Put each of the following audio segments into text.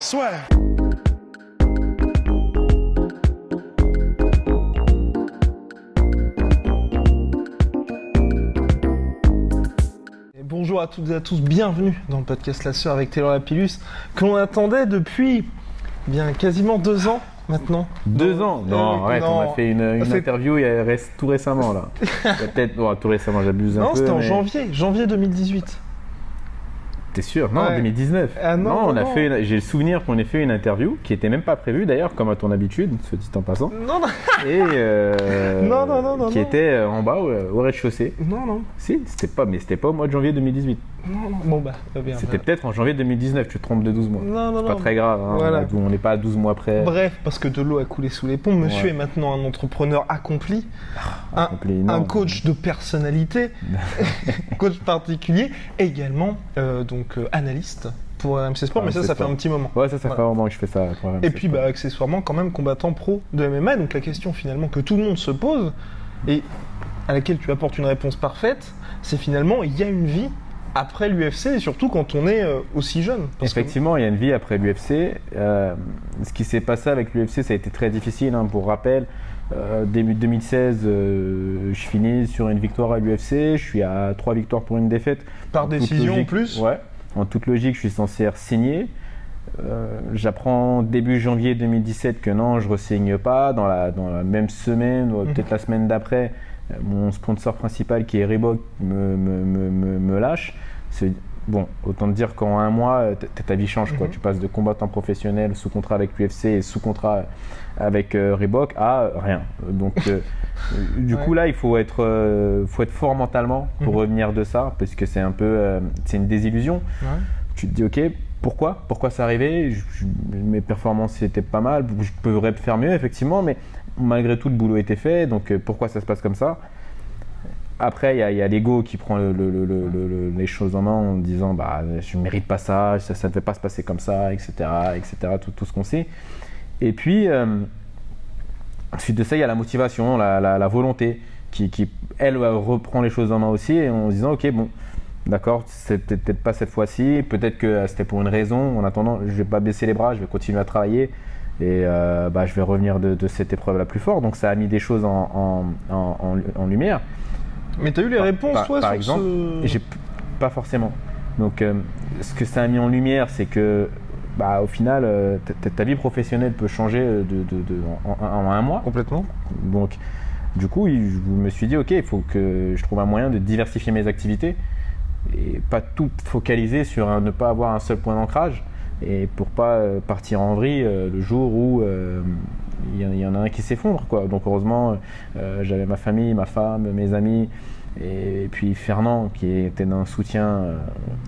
Swag. Bonjour à toutes et à tous, bienvenue dans le podcast La Sœur avec Taylor Lapillus, que l'on attendait depuis bien quasiment 2 ans maintenant. 2 ans? Non, arrête, non. On a fait une interview tout récemment là. Peut-être, tout récemment, j'abuse un peu. Non, c'était en mais... janvier 2018. T'es sûr? Non, Ouais. 2019. Ah non, non. J'ai le souvenir qu'on ait fait une interview qui était même pas prévue d'ailleurs, comme à ton habitude, ce dit en passant. Non, non, Et non. qui était en bas au rez-de-chaussée. non. Si, c'était pas au mois de janvier 2018. Non. Bon bah, bien. C'était peut-être en janvier 2019, tu te trompes de 12 mois. Non. Pas très grave, hein. Voilà. On n'est pas à 12 mois près. Bref, parce que de l'eau a coulé sous les ponts, monsieur Ouais. est maintenant un entrepreneur accompli, Accompli, un non. coach de personnalité, coach particulier, également analyste pour RMC Sport, mais ça RMC fait Sport. un petit moment. Ouais, ça fait Voilà. un moment que je fais ça. pour RMC Et puis Sport. accessoirement quand même combattant pro de MMA, donc la question finalement que tout le monde se pose, et à laquelle tu apportes une réponse parfaite, c'est finalement il y a une vie après l'UFC, et surtout quand on est aussi jeune. Parce que- Effectivement, il y a une vie après l'UFC. Ce qui s'est passé avec l'UFC, ça a été très difficile. Hein. Pour rappel, début 2016, je finis sur une victoire à l'UFC. Je suis à 3 victoires pour une défaite. Par En toute décision en logique, plus. Ouais. En toute logique, je suis censé signer. J'apprends début janvier 2017 que non, je ne re-signe pas. Dans la même semaine, ou peut-être la semaine d'après, mon sponsor principal qui est Reebok me lâche. Bon, autant te dire qu'en 1 mois, ta vie change. Quoi. Tu passes de combattant professionnel sous contrat avec l'UFC et sous contrat avec Reebok à rien. Donc, du coup, là, il faut être fort mentalement pour revenir de ça, parce que c'est un peu, c'est une désillusion. Ouais. Tu te dis, ok, pourquoi ça arrivait? Mes performances étaient pas mal, je pourrais faire mieux, effectivement, mais malgré tout, le boulot était fait. Donc, pourquoi ça se passe comme ça? Après, il y a l'ego qui prend les choses en main en disant bah, je ne mérite pas ça, ça ne devait pas se passer comme ça, etc. Tout ce qu'on sait. Et puis, ensuite de ça, il y a la motivation, la volonté qui, elle, reprend les choses en main aussi, et en se disant ok, bon, d'accord, c'est peut-être pas cette fois-ci, peut-être que c'était pour une raison. En attendant, je ne vais pas baisser les bras, je vais continuer à travailler. Et je vais revenir de cette épreuve la plus forte. Donc, ça a mis des choses en lumière. Mais t'as eu les réponses, toi, par sur exemple, ce... j'ai pas forcément. Donc, ce que ça a mis en lumière, c'est que, au final, ta vie professionnelle peut changer en 1 mois. Complètement. Donc, du coup, je me suis dit, ok, il faut que je trouve un moyen de diversifier mes activités et pas tout focaliser sur ne pas avoir un seul point d'ancrage, et pour pas partir en vrille le jour où il y en a un qui s'effondre, quoi. Donc heureusement, j'avais ma famille, ma femme, mes amis, et puis Fernand qui était d'un soutien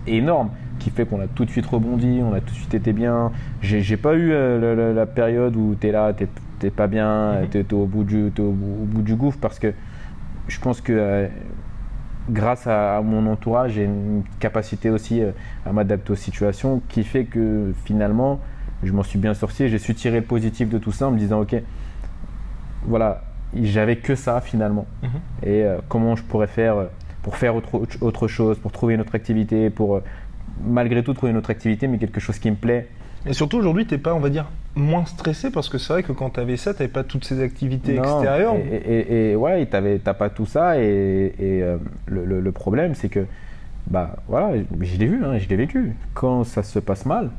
énorme, qui fait qu'on a tout de suite rebondi, on a tout de suite été bien. J'ai pas eu la période où t'es là, t'es pas bien, t'es au bout du gouffre, parce que je pense que grâce à mon entourage, j'ai une capacité aussi à m'adapter aux situations qui fait que finalement, je m'en suis bien sorti. J'ai su tirer le positif de tout ça en me disant ok, voilà, j'avais que ça finalement. Et comment je pourrais faire pour faire autre chose, pour trouver une autre activité, pour malgré tout trouver une autre activité, mais quelque chose qui me plaît. Et surtout, aujourd'hui, t'es pas, on va dire, moins stressé, parce que c'est vrai que quand t'avais ça, t'avais pas toutes ces activités Non, extérieures. Et ouais, t'as pas tout ça, et le problème, c'est que, voilà, je l'ai vu, hein, je l'ai vécu. Quand ça se passe mal,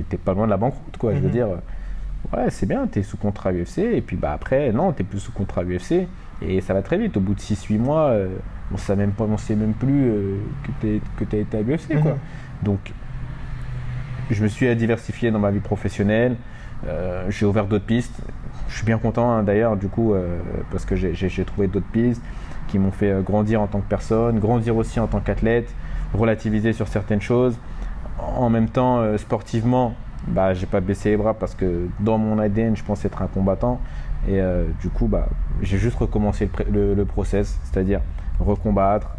t'es pas loin de la banqueroute, quoi. Je veux dire, ouais, c'est bien, t'es sous contrat UFC, et puis après, non, t'es plus sous contrat UFC, et ça va très vite. Au bout de 6-8 mois, on sait même plus que t'as été à l'UFC, quoi. Donc, je me suis diversifié dans ma vie professionnelle, j'ai ouvert d'autres pistes. Je suis bien content, hein, d'ailleurs, du coup, parce que j'ai trouvé d'autres pistes qui m'ont fait grandir en tant que personne, grandir aussi en tant qu'athlète, relativiser sur certaines choses. En même temps, sportivement, j'ai pas baissé les bras, parce que dans mon ADN, je pense être un combattant. Et du coup, j'ai juste recommencé le process, c'est-à-dire recombattre,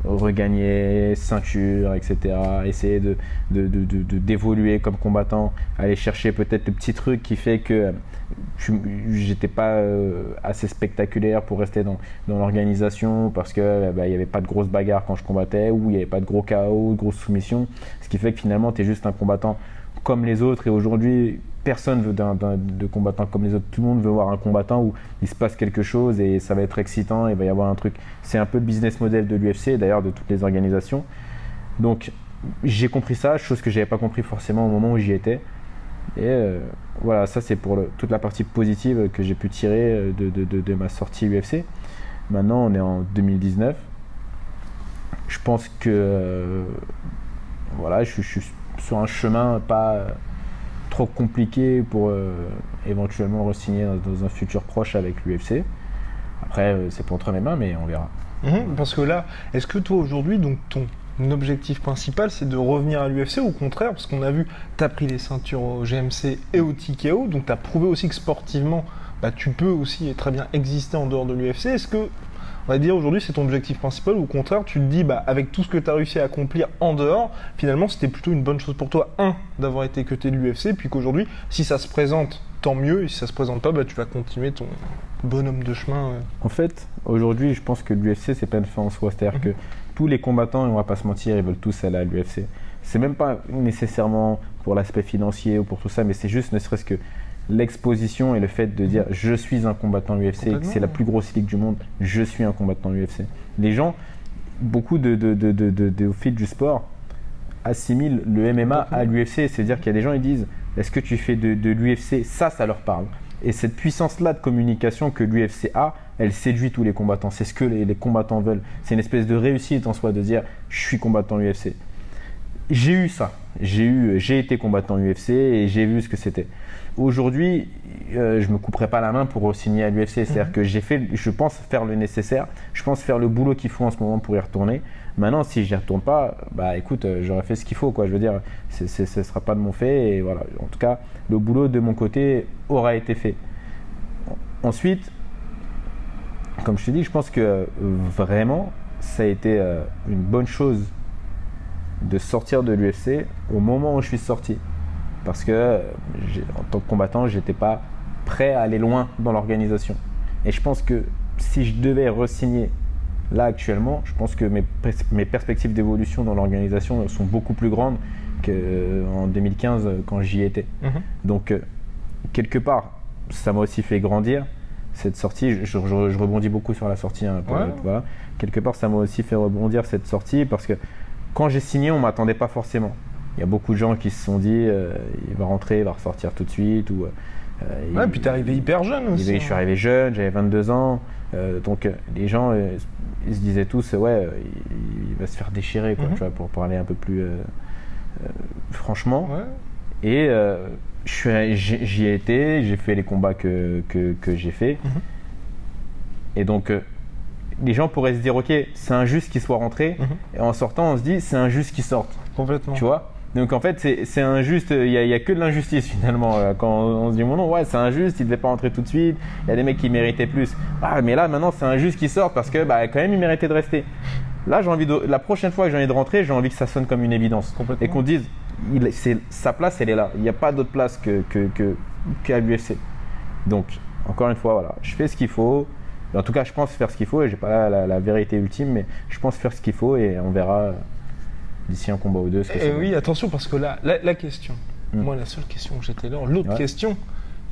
regagner ceinture, etc. Essayer d'évoluer comme combattant, aller chercher peut-être le petit truc qui fait que j'étais pas assez spectaculaire pour rester dans l'organisation parce que il y avait pas de grosses bagarres quand je combattais ou il y avait pas de gros KO, de grosses soumissions, ce qui fait que finalement tu es juste un combattant comme les autres. Et aujourd'hui personne veut de combattant comme les autres, tout le monde veut voir un combattant où il se passe quelque chose et ça va être excitant, il va y avoir un truc. C'est un peu le business model de l'UFC, d'ailleurs de toutes les organisations. Donc j'ai compris ça, chose que j'avais pas compris forcément au moment où j'y étais. Et voilà, ça c'est pour toute la partie positive que j'ai pu tirer de ma sortie UFC. Maintenant on est en 2019. Je pense que voilà, je suis sur un chemin pas trop compliqué pour éventuellement re-signer dans un futur proche avec l'UFC. Après c'est pas entre mes mains, mais on verra. Parce que là, est-ce que toi aujourd'hui, donc ton objectif principal, c'est de revenir à l'UFC ou au contraire, parce qu'on a vu, tu as pris les ceintures au GMC et au TKO, donc tu as prouvé aussi que sportivement, tu peux aussi très bien exister en dehors de l'UFC. Est-ce que, on va dire aujourd'hui, c'est ton objectif principal ou au contraire, tu te dis, avec tout ce que tu as réussi à accomplir en dehors, finalement, c'était plutôt une bonne chose pour toi, d'avoir été cuté de l'UFC, puis qu'aujourd'hui, si ça se présente, tant mieux, et si ça se présente pas, tu vas continuer ton bonhomme de chemin. En fait, aujourd'hui, je pense que l'UFC, c'est pas une fin en soi, c'est-à-dire que tous les combattants, on va pas se mentir, ils veulent tous aller à l'UFC. C'est même pas nécessairement pour l'aspect financier ou pour tout ça, mais c'est juste ne serait-ce que l'exposition et le fait de dire je suis un combattant UFC, c'est la plus grosse ligue du monde, je suis un combattant UFC. Les gens, beaucoup au fil du sport, assimilent le MMA à l'UFC, c'est-à-dire qu'il y a des gens qui disent est-ce que tu fais de l'UFC, ça leur parle. Et cette puissance-là de communication que l'UFC a, elle séduit tous les combattants. C'est ce que les combattants veulent. C'est une espèce de réussite en soi de dire je suis combattant UFC. J'ai eu ça. J'ai été combattant UFC et j'ai vu ce que c'était. Aujourd'hui, je me couperai pas la main pour signer à l'UFC. C'est-à-dire que je pense faire le nécessaire. Je pense faire le boulot qu'il faut en ce moment pour y retourner. Maintenant, si j'y retourne pas, écoute, j'aurais fait ce qu'il faut, quoi. Je veux dire, ce sera pas de mon fait. Et voilà. En tout cas, le boulot de mon côté aura été fait. Ensuite, comme je te dis, je pense que vraiment, ça a été une bonne chose de sortir de l'UFC au moment où je suis sorti. Parce que en tant que combattant, j'étais pas prêt à aller loin dans l'organisation. Et je pense que si je devais re-signer là actuellement, je pense que mes perspectives d'évolution dans l'organisation sont beaucoup plus grandes qu'en 2015 quand j'y étais. Donc quelque part, ça m'a aussi fait grandir cette sortie. Je rebondis beaucoup sur la sortie. Voilà. Quelque part, ça m'a aussi fait rebondir cette sortie parce que quand j'ai signé, on ne m'attendait pas forcément. Il y a beaucoup de gens qui se sont dit il va rentrer, il va ressortir tout de suite. Puis t'es arrivé hyper jeune aussi. Je suis arrivé jeune, j'avais 22 ans. Donc les gens ils se disaient tous il va se faire déchirer quoi, tu vois, pour parler un peu plus franchement. Et j'y ai été, j'ai fait les combats que j'ai fait. Et donc les gens pourraient se dire ok, c'est injuste qu'il soit rentré. Et en sortant on se dit c'est injuste qu'il sorte. Complètement. Tu vois. Donc en fait c'est injuste, il y a que de l'injustice finalement quand on se dit non c'est injuste, il devait pas rentrer tout de suite, il y a des mecs qui méritaient plus. Mais là maintenant c'est injuste qu'il sorte parce que quand même il méritait de rester. Là la prochaine fois que j'ai envie de rentrer, j'ai envie que ça sonne comme une évidence et qu'on dise sa place elle est là, il n'y a pas d'autre place qu'à l'UFC. Donc encore une fois voilà, je fais ce qu'il faut. En tout cas je pense faire ce qu'il faut et j'ai pas la vérité ultime, mais je pense faire ce qu'il faut et on verra d'ici un combat ou deux. Oui, attention, parce que là, la question, moi, la seule question que j'étais là, l'autre question,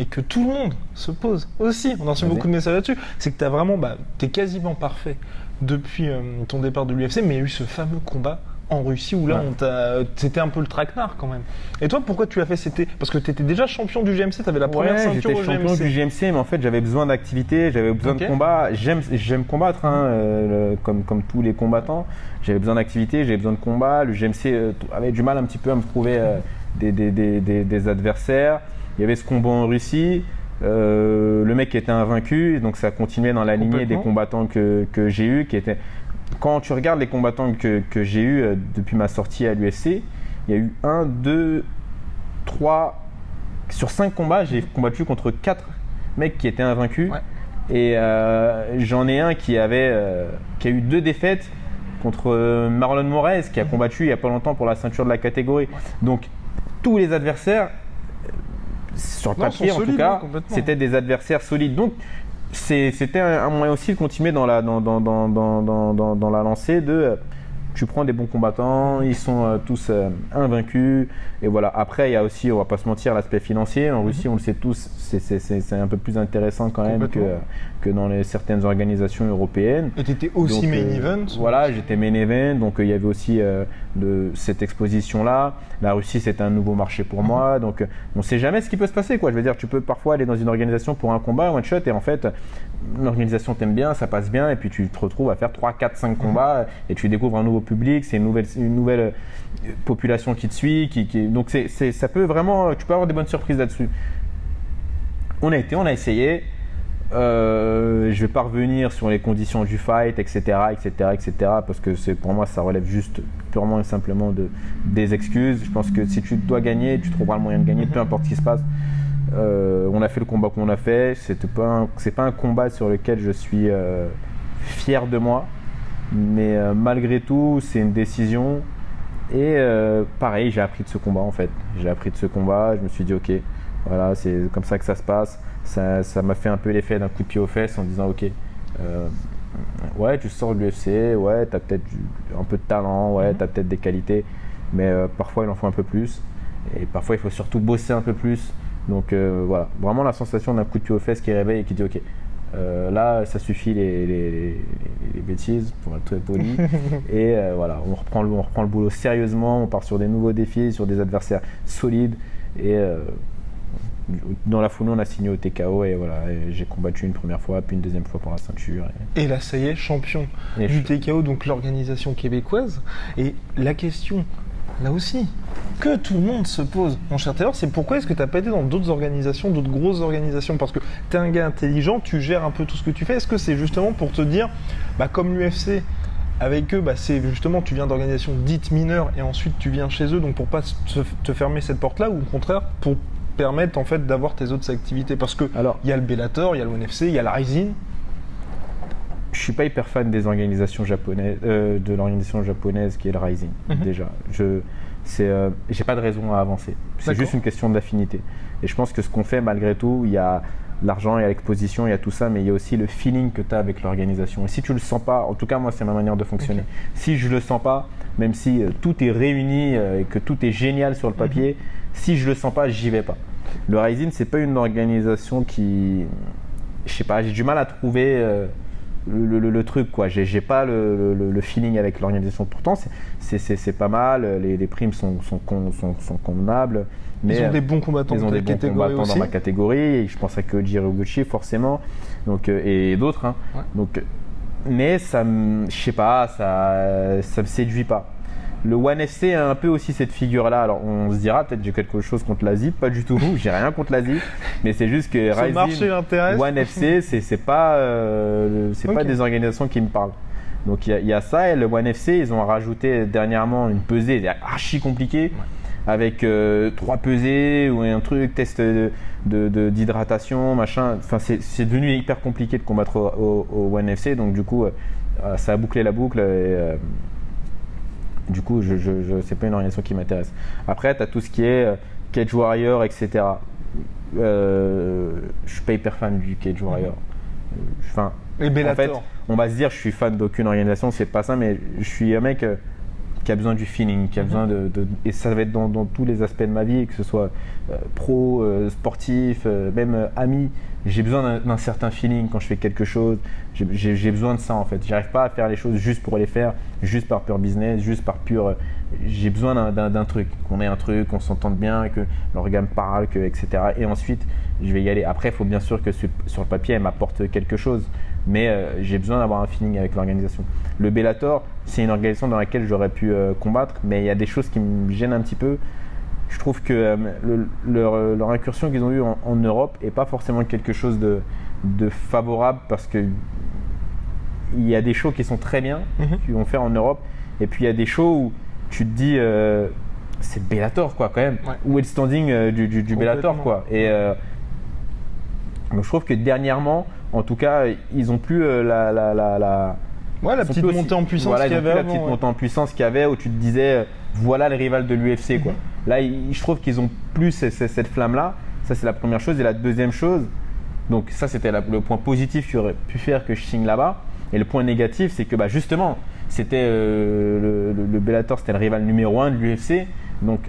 et que tout le monde se pose aussi, on a reçu beaucoup de messages là-dessus, c'est que tu as vraiment, t'es quasiment parfait depuis ton départ de l'UFC, mais il y a eu ce fameux combat en Russie où là, c'était un peu le traquenard quand même. Et toi, pourquoi tu as fait parce que tu étais déjà champion du GMC, tu avais la première ceinture au GMC. J'étais champion du GMC, mais en fait, j'avais besoin d'activité, j'avais besoin de combat. J'aime combattre, comme tous les combattants. J'avais besoin d'activité, j'avais besoin de combat. Le GMC avait du mal un petit peu à me trouver des adversaires. Il y avait ce combat en Russie. Le mec était invaincu, donc ça continuait dans la lignée des combattants que j'ai eu, qui étaient... Quand tu regardes les combattants que j'ai eu depuis ma sortie à l'UFC, il y a eu 1, 2, 3... Sur 5 combats, j'ai combattu contre 4 mecs qui étaient invaincus. Et j'en ai un qui a eu 2 défaites contre Marlon Moraes qui a combattu il n'y a pas longtemps pour la ceinture de la catégorie. Donc tous les adversaires, sur le papier en tout cas, c'était des adversaires solides. Donc c'était un moyen aussi de continuer dans la lancée de tu prends des bons combattants, ils sont tous invaincus et voilà. Après il y a aussi, on va pas se mentir, l'aspect financier. En Russie, on le sait tous, c'est un peu plus intéressant quand même que dans certaines organisations européennes. Et tu étais aussi main event. Voilà, j'étais main event, donc il y avait aussi de cette exposition là. La Russie, c'était un nouveau marché pour moi, donc on sait jamais ce qui peut se passer, quoi. Je veux dire, tu peux parfois aller dans une organisation pour un combat, one shot, et en fait l'organisation t'aime bien, ça passe bien, et puis tu te retrouves à faire 3, 4, 5 combats et tu découvres un nouveau public, c'est une nouvelle population qui te suit, donc ça peut vraiment, tu peux avoir des bonnes surprises là-dessus. On a essayé. Je vais pas revenir sur les conditions du fight, etc., parce que pour moi ça relève juste purement et simplement des excuses. Je pense que si tu dois gagner, tu trouveras le moyen de gagner, peu importe ce qui se passe. On a fait le combat qu'on a fait. C'est pas un combat sur lequel je suis fier de moi, mais malgré tout, c'est une décision. Et pareil, j'ai appris de ce combat en fait. J'ai appris de ce combat. Je me suis dit ok, voilà, c'est comme ça que ça se passe. Ça m'a fait un peu l'effet d'un coup de pied aux fesses en disant ok, ouais, tu sors de l'UFC, ouais, t'as peut-être un peu de talent, ouais, t'as peut-être des qualités, mais parfois il en faut un peu plus. Et parfois il faut surtout bosser un peu plus. Donc voilà, vraiment la sensation d'un coup de pied aux fesses qui réveille et qui dit ok, là ça suffit les bêtises pour être très poli. Et voilà, on reprend le boulot sérieusement, on part sur des nouveaux défis, sur des adversaires solides. Et dans la foulée, on a signé au TKO et voilà, j'ai combattu une première fois, puis une deuxième fois pour la ceinture. Et là, ça y est, champion du TKO, donc l'organisation québécoise. Et la question, là aussi, que tout le monde se pose, mon cher Taylor, c'est pourquoi est-ce que tu n'as pas été dans d'autres organisations, d'autres grosses organisations? Parce que tu es un gars intelligent, tu gères un peu tout ce que tu fais. Est-ce que c'est justement pour te dire, comme l'UFC, avec eux, c'est justement, tu viens d'organisations dites mineures et ensuite tu viens chez eux, donc pour pas te fermer cette porte-là, ou au contraire, pour permettre en fait d'avoir tes autres activités? Parce que il y a le Bellator, il y a le ONFC, il y a la Rising. Je suis pas hyper fan des organisations japonaises, de l'organisation japonaise qui est le Rising. Déjà, j'ai pas de raison à avancer. C'est juste une question d'affinité. Et je pense que ce qu'on fait malgré tout, il y a l'argent, il y a l'exposition, il y a tout ça, mais il y a aussi le feeling que tu as avec l'organisation. Et si tu le sens pas, en tout cas moi c'est ma manière de fonctionner. Si je le sens pas, même si tout est réuni et que tout est génial sur le papier, si je le sens pas, j'y vais pas. Le Rising, c'est pas une organisation qui, je sais pas, j'ai du mal à trouver le truc, quoi. J'ai pas le feeling avec l'organisation. Pourtant, c'est pas mal. Les primes sont convenables. Mais ils ont des bons combattants, dans ma catégorie. Et je pense à Koji Hiroguchi, forcément. Donc, et d'autres. Hein. Ouais. Donc, mais ça, je sais pas, ça me séduit pas. Le ONE FC a un peu aussi cette figure-là. Alors on se dira peut-être j'ai quelque chose contre l'Asie, pas du tout. J'ai rien contre l'Asie, mais c'est juste que Rising, ONE FC, c'est pas des organisations qui me parlent. Donc il y a ça et le ONE FC, ils ont rajouté dernièrement une pesée archi compliquée avec 3 pesées ou un truc test d'hydratation, machin. Enfin c'est devenu hyper compliqué de combattre au ONE FC. Donc du coup ça a bouclé la boucle. Et, du coup, c'est pas une organisation qui m'intéresse. Après, tu as tout ce qui est Cage Warrior, etc. Je suis pas hyper fan du Cage Warrior. Et Bellator. En fait, on va se dire, je suis fan d'aucune organisation, c'est pas ça, mais je suis un mec qui a besoin du feeling, qui a besoin et ça va être dans tous les aspects de ma vie, que ce soit pro, sportif, même ami. J'ai besoin d'un certain feeling quand je fais quelque chose. J'ai besoin de ça en fait. J'arrive pas à faire les choses juste pour les faire, juste par pur business, juste par pur. J'ai besoin d'un truc, qu'on ait un truc, qu'on s'entende bien, que l'organe parle, etc. Et ensuite, je vais y aller. Après, il faut bien sûr que sur le papier, elle m'apporte quelque chose. Mais j'ai besoin d'avoir un feeling avec l'organisation. Le Bellator, c'est une organisation dans laquelle j'aurais pu combattre, mais il y a des choses qui me gênent un petit peu. Je trouve que leur incursion qu'ils ont eue en Europe n'est pas forcément quelque chose de favorable parce que il y a des shows qui sont très bien, qu'ils vont faire en Europe, et puis il y a des shows où tu te dis c'est Bellator quoi quand même, où est le standing du Bellator quoi. Et donc je trouve que dernièrement, en tout cas, ils ont plus Ouais, la Ils sont petite plus aussi- montée en puissance voilà, qu'il y ils ont avait plus la avant. petite Ouais. montée en puissance qu'il y avait où tu te disais voilà le rival de l'UFC quoi. Là, je trouve qu'ils ont plus cette flamme-là. Ça, c'est la première chose. Et la deuxième chose, donc ça, c'était le point positif qui aurait pu faire que je signe là-bas. Et le point négatif, c'est que justement, c'était le Bellator, c'était le rival numéro 1 de l'UFC. Donc,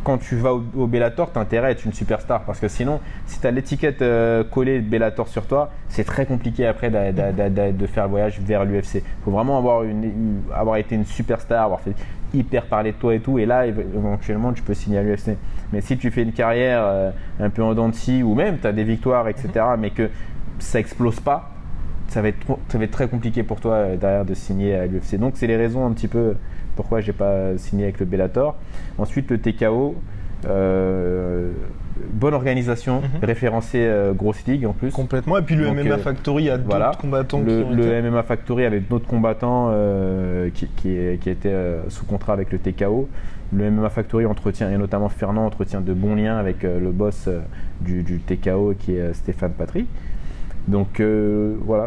quand tu vas au Bellator, tu as intérêt à être une superstar. Parce que sinon, si tu as l'étiquette collée de Bellator sur toi, c'est très compliqué après de faire le voyage vers l'UFC. Il faut vraiment avoir été une superstar, avoir fait hyper parler de toi et tout. Et là, éventuellement, tu peux signer à l'UFC. Mais si tu fais une carrière un peu en dents de scie, ou même tu as des victoires, etc., mais que ça explose pas, ça va être très compliqué pour toi derrière de signer à l'UFC. Donc, c'est les raisons un petit peu pourquoi j'ai pas signé avec le Bellator. Ensuite, le TKO, bonne organisation, référencé Grosse League en plus. Complètement. Et puis le Donc, MMA Factory a d'autres combattants qui ont été... Le MMA Factory avait d'autres combattants qui étaient sous contrat avec le TKO. Le MMA Factory entretient, et notamment Fernand, entretient de bons liens avec le boss du TKO qui est Stéphane Patry. Donc voilà,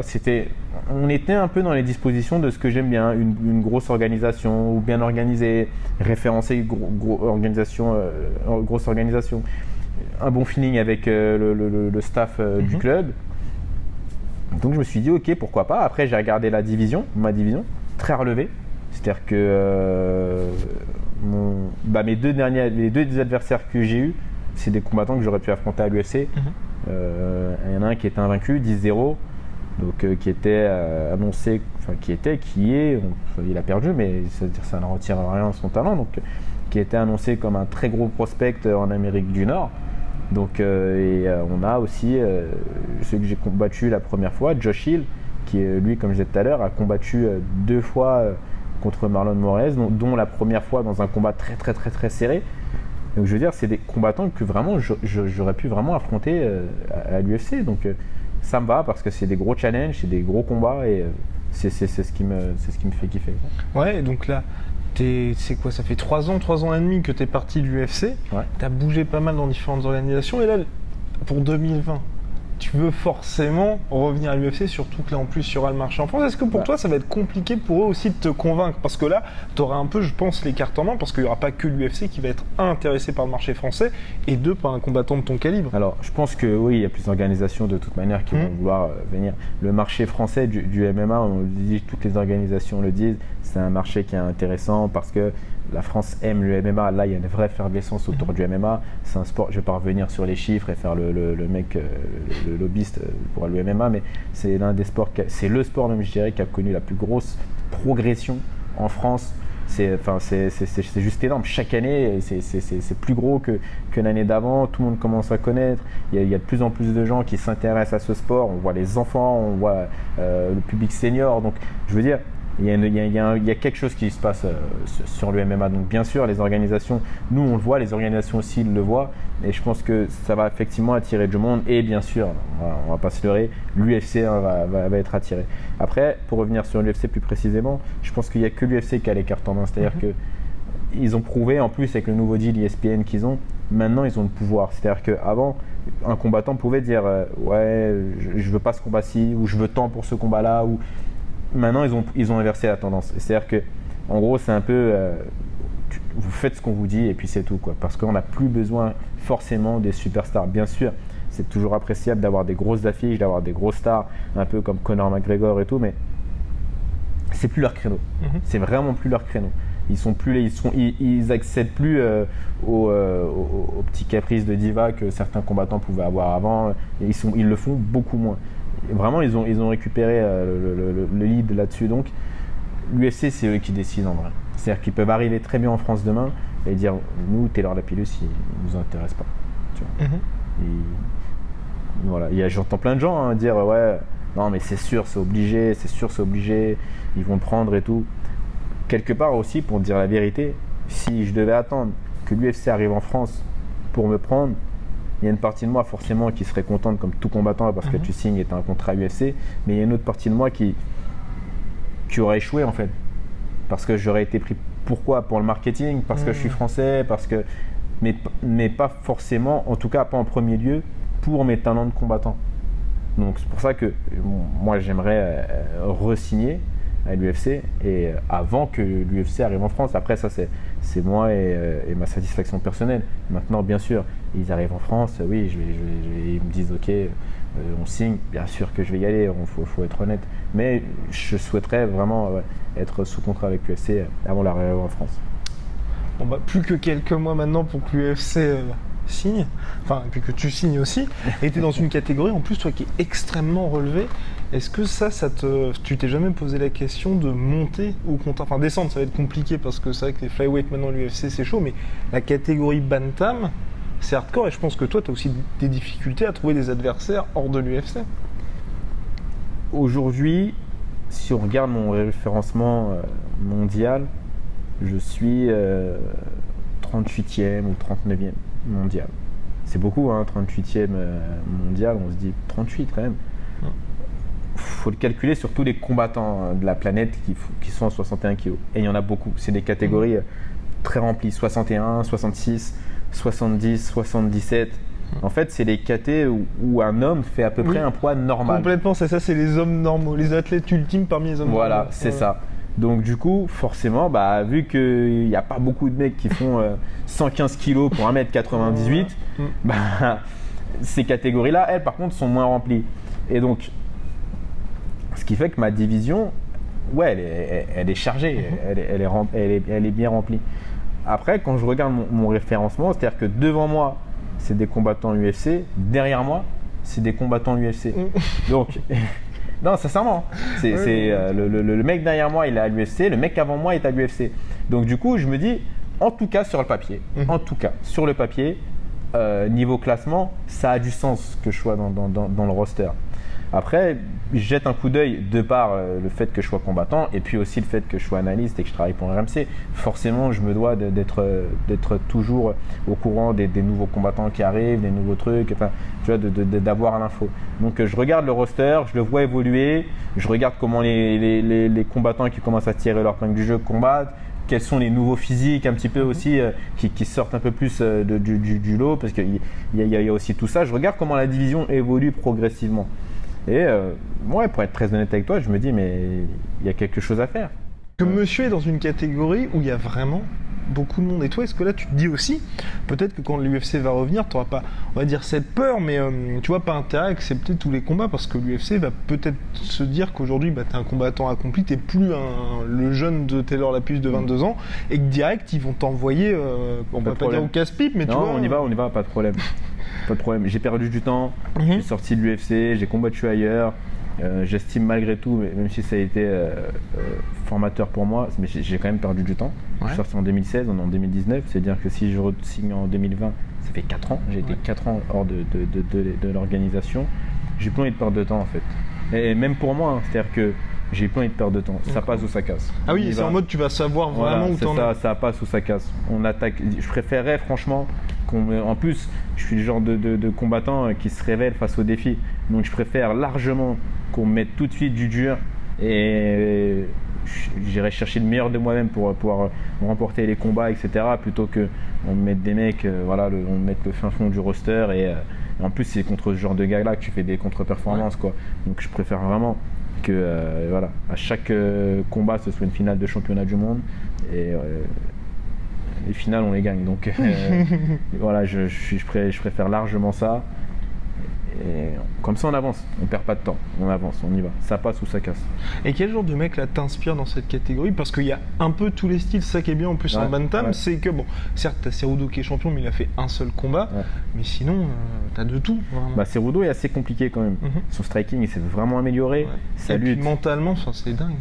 on était un peu dans les dispositions de ce que j'aime bien, une grosse organisation, ou bien organisée, référencée, grosse organisation, un bon feeling avec le staff du club. Donc je me suis dit ok, pourquoi pas. Après j'ai regardé ma division, très relevée. C'est-à-dire que les deux adversaires que j'ai eus, c'est des combattants que j'aurais pu affronter à l'UFC. Il y en a un qui était invaincu, 10-0, donc qui était annoncé, il a perdu, mais ça ne retire rien à son talent, donc qui était annoncé comme un très gros prospect en Amérique du Nord. Donc on a aussi celui que j'ai combattu la première fois, Josh Hill, qui lui, comme je disais tout à l'heure, a combattu 2 fois contre Marlon Moraes, dont la première fois dans un combat très très très très serré. Donc je veux dire, c'est des combattants que vraiment j'aurais pu vraiment affronter à l'UFC. Donc ça me va parce que c'est des gros challenges, c'est des gros combats et c'est ce qui me fait kiffer. Ouais, donc là, c'est quoi, ça fait 3 ans et demi que tu es parti de l'UFC. Ouais. Tu as bougé pas mal dans différentes organisations et là, pour 2020, tu veux forcément revenir à l'UFC, surtout que là en plus il y aura le marché en France. Est-ce que pour toi ça va être compliqué pour eux aussi de te convaincre? Parce que là, tu auras un peu, je pense, les cartes en main, parce qu'il n'y aura pas que l'UFC qui va être intéressé par le marché français et par un combattant de ton calibre. Alors je pense que oui, il y a plus d'organisations de toute manière qui vont vouloir venir. Le marché français du MMA, on le dit, toutes les organisations le disent, c'est un marché qui est intéressant parce que la France aime le MMA. Là, il y a une vraie effervescence autour du MMA. C'est un sport, je ne vais pas revenir sur les chiffres et faire le mec, le lobbyiste pour le MMA, mais c'est l'un des sports, c'est le sport même, je dirais, qui a connu la plus grosse progression en France. C'est juste énorme. Chaque année, c'est plus gros que l'année d'avant. Tout le monde commence à connaître. Il y a de plus en plus de gens qui s'intéressent à ce sport. On voit les enfants, on voit le public senior. Donc, je veux dire, il y a quelque chose qui se passe sur le MMA. Donc bien sûr, les organisations, nous on le voit, les organisations aussi le voient. Et je pense que ça va effectivement attirer du monde. Et bien sûr, on va pas se leurrer, l'UFC va être attiré. Après, pour revenir sur l'UFC plus précisément, je pense qu'il n'y a que l'UFC qui a les cartes en main. C'est-à-dire qu'ils ont prouvé, en plus avec le nouveau deal ESPN qu'ils ont, maintenant ils ont le pouvoir. C'est-à-dire qu'avant, un combattant pouvait dire ouais, je veux pas ce combat-ci, ou je veux tant pour ce combat-là, ou... Maintenant, ils ont inversé la tendance. C'est-à-dire que, en gros, c'est un peu, vous faites ce qu'on vous dit et puis c'est tout, quoi. Parce qu'on n'a plus besoin forcément des superstars. Bien sûr, c'est toujours appréciable d'avoir des grosses affiches, d'avoir des grosses stars, un peu comme Conor McGregor et tout, mais c'est plus leur créneau. C'est vraiment plus leur créneau. Ils accèdent plus aux petits caprices de diva que certains combattants pouvaient avoir avant. Ils le font beaucoup moins. Vraiment, ils ont récupéré le lead là-dessus. Donc, l'UFC, c'est eux qui décident en vrai. C'est-à-dire qu'ils peuvent arriver très bien en France demain et dire nous, Taylor Lapillus, il ne nous intéresse pas. Tu vois. Voilà. J'entends plein de gens dire ouais, non, mais c'est sûr, c'est obligé, ils vont le prendre et tout. Quelque part aussi, pour dire la vérité, si je devais attendre que l'UFC arrive en France pour me prendre, il y a une partie de moi forcément qui serait contente comme tout combattant parce que tu signes et tu as un contrat UFC, mais il y a une autre partie de moi qui aurait échoué en fait. Parce que j'aurais été pris, pourquoi? Pour le marketing, parce que je suis français, mais pas forcément, en tout cas pas en premier lieu, pour mes talents de combattant. Donc c'est pour ça que moi j'aimerais re-signer, à l'UFC et avant que l'UFC arrive en France. Après, ça, c'est moi et ma satisfaction personnelle. Maintenant, bien sûr, ils arrivent en France, oui, ils me disent ok, on signe, bien sûr que je vais y aller, il faut être honnête. Mais je souhaiterais vraiment être sous contrat avec l'UFC avant l'arrivée en France. Bon, bah, plus que quelques mois maintenant pour que l'UFC signe, enfin, et puis que tu signes aussi, et tu es dans une catégorie en plus, toi qui est extrêmement relevée. Est-ce que tu t'es jamais posé la question de monter au compte, enfin descendre, ça va être compliqué parce que c'est vrai que les flyweight maintenant l'UFC c'est chaud, mais la catégorie bantam c'est hardcore et je pense que toi tu as aussi des difficultés à trouver des adversaires hors de l'UFC. Aujourd'hui, si on regarde mon référencement mondial, je suis 38e ou 39e mondial. C'est beaucoup, hein, 38e mondial, on se dit 38 quand même. Faut le calculer sur tous les combattants de la planète qui sont à 61 kg. Et il y en a beaucoup. C'est des catégories très remplies. 61, 66, 70, 77. En fait, c'est les KT où un homme fait à peu près un poids normal. Complètement, c'est ça, c'est les hommes normaux, les athlètes ultimes parmi les hommes normaux. Voilà, c'est ça. Donc du coup, forcément, vu qu'il n'y a pas beaucoup de mecs qui font 115 kg pour 1m98, ces catégories-là, elles, par contre, sont moins remplies. Et donc, ce qui fait que ma division, elle est chargée, elle est bien remplie. Après, quand je regarde mon référencement, c'est-à-dire que devant moi, c'est des combattants UFC, derrière moi, c'est des combattants UFC. Donc, non, sincèrement, le mec derrière moi, il est à l'UFC, le mec avant moi est à l'UFC. Donc du coup, je me dis, en tout cas sur le papier, niveau classement, ça a du sens que je sois dans le roster. Après, je jette un coup d'œil de par le fait que je sois combattant et puis aussi le fait que je sois analyste et que je travaille pour RMC. Forcément, je me dois d'être toujours au courant des nouveaux combattants qui arrivent, des nouveaux trucs, enfin, tu vois, d'avoir l'info. Donc, je regarde le roster, je le vois évoluer, je regarde comment les combattants qui commencent à tirer leur épingle du jeu combattent. Quels sont les nouveaux physiques un petit peu aussi qui sortent un peu plus du lot parce qu'il y a aussi tout ça. Je regarde comment la division évolue progressivement. Et pour être très honnête avec toi, je me dis mais il y a quelque chose à faire. Que monsieur est dans une catégorie où il y a vraiment beaucoup de monde. Et toi, est-ce que là tu te dis aussi, peut-être que quand l'UFC va revenir, tu n'auras pas, on va dire, cette peur, mais tu vois, pas intérêt à accepter tous les combats parce que l'UFC va peut-être se dire qu'aujourd'hui, tu es un combattant accompli, tu n'es plus le jeune de Taylor Lapus de 22 ans et que direct, ils vont t'envoyer, on va pas dire au casse-pipe, mais non, tu vois. on y va, pas de problème. Pas de problème. J'ai perdu du temps, je suis sorti de l'UFC, j'ai combattu ailleurs. J'estime malgré tout, même si ça a été formateur pour moi, mais j'ai quand même perdu du temps. Je suis sorti en 2016, on est en 2019, c'est-à-dire que si je signe en 2020, ça fait 4 ans. J'ai été 4 ans hors de l'organisation. J'ai plus envie de perdre de temps en fait. Et même pour moi, hein, c'est-à-dire que j'ai plus envie de perdre de temps. Ça passe ou ça casse. Ah oui, c'est en mode tu vas savoir vraiment où t'en es. Ça passe ou ça casse. On attaque. Je préférerais franchement en plus, je suis le genre de combattant qui se révèle face au défi. Donc je préfère largement qu'on me mette tout de suite du dur et j'irai chercher le meilleur de moi-même pour pouvoir remporter les combats, etc. plutôt qu'on me mette des mecs, on me mette le fin fond du roster et en plus c'est contre ce genre de gars-là que tu fais des contre-performances quoi. Donc je préfère vraiment que à chaque combat ce soit une finale de championnat du monde et les finales on les gagne. Donc je préfère largement ça. Et comme ça on avance, on perd pas de temps, on avance, on y va, ça passe ou ça casse. Et quel genre de mec là t'inspire dans cette catégorie? Parce qu'il y a un peu tous les styles, ça qui est bien en plus en bantam, c'est que bon, certes t'as Cerudo qui est champion mais il a fait un seul combat, mais sinon t'as de tout. Vraiment. Cerudo est assez compliqué quand même, son striking il s'est vraiment amélioré, sa lutte. Et puis mentalement, c'est dingue.